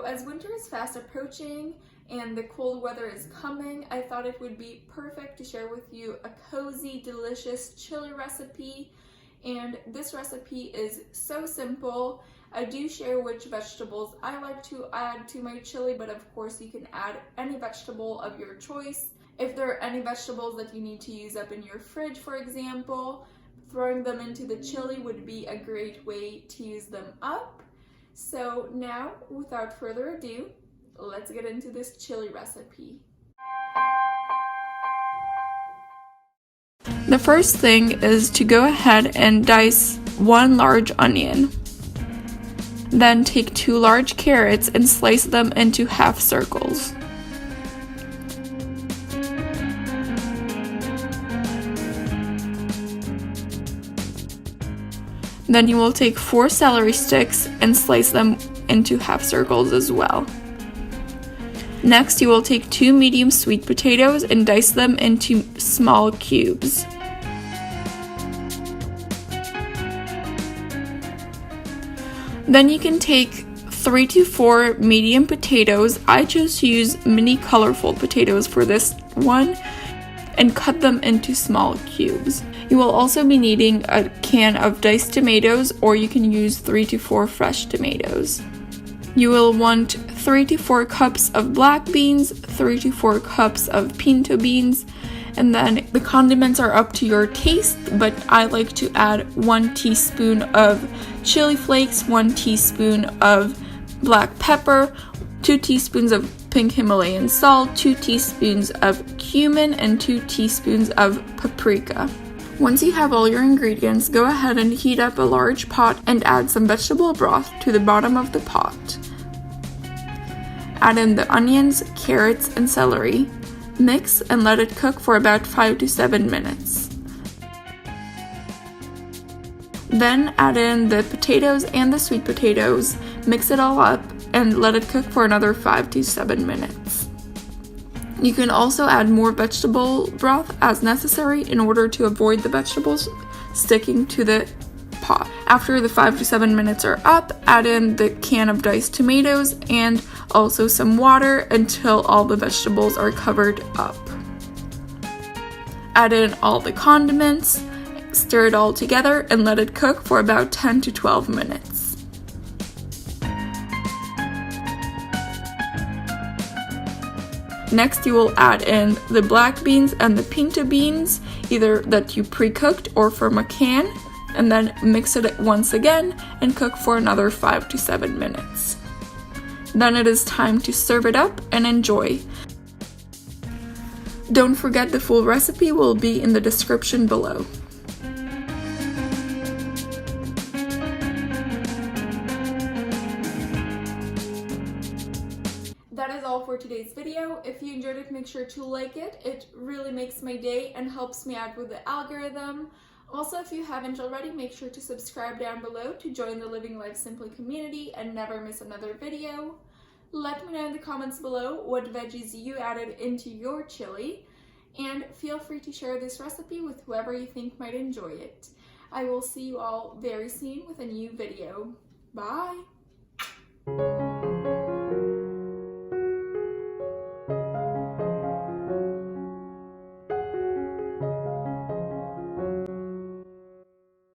as winter is fast approaching and the cold weather is coming, I thought it would be perfect to share with you a cozy, delicious chili recipe. And this recipe is so simple. I do share which vegetables I like to add to my chili, but of course you can add any vegetable of your choice. If there are any vegetables that you need to use up in your fridge, for example, throwing them into the chili would be a great way to use them up. So now, without further ado, let's get into this chili recipe. The first thing is to go ahead and dice 1 large onion. Then take 2 large carrots and slice them into half circles. Then you will take 4 celery sticks and slice them into half circles as well. Next, you will take 2 medium sweet potatoes and dice them into small cubes. Then you can take 3 to 4 medium potatoes. I chose to use mini colorful potatoes for this one and cut them into small cubes. You will also be needing a can of diced tomatoes, or you can use 3 to 4 fresh tomatoes. You will want 3 to 4 cups of black beans, 3 to 4 cups of pinto beans, and then the condiments are up to your taste, but I like to add 1 teaspoon of chili flakes, 1 teaspoon of black pepper, 2 teaspoons of pink Himalayan salt, 2 teaspoons of cumin, and 2 teaspoons of paprika. Once you have all your ingredients, go ahead and heat up a large pot and add some vegetable broth to the bottom of the pot. Add in the onions, carrots, and celery. Mix and let it cook for about 5 to 7 minutes. Then add in the potatoes and the sweet potatoes, mix it all up, and let it cook for another 5 to 7 minutes. You can also add more vegetable broth as necessary in order to avoid the vegetables sticking to the pot. After the 5 to 7 minutes are up, add in the can of diced tomatoes and also some water until all the vegetables are covered up. Add in all the condiments, stir it all together, and let it cook for about 10 to 12 minutes. Next, you will add in the black beans and the pinto beans, either that you pre-cooked or from a can, and then mix it once again and cook for another 5 to 7 minutes. Then it is time to serve it up and enjoy. Don't forget the full recipe will be in the description below. That is all for today's video. If you enjoyed it, make sure to like it. It really makes my day and helps me out with the algorithm. Also, if you haven't already, make sure to subscribe down below to join the Living Life Simply community and never miss another video. Let me know in the comments below what veggies you added into your chili, and feel free to share this recipe with whoever you think might enjoy it. I will see you all very soon with a new video. Bye!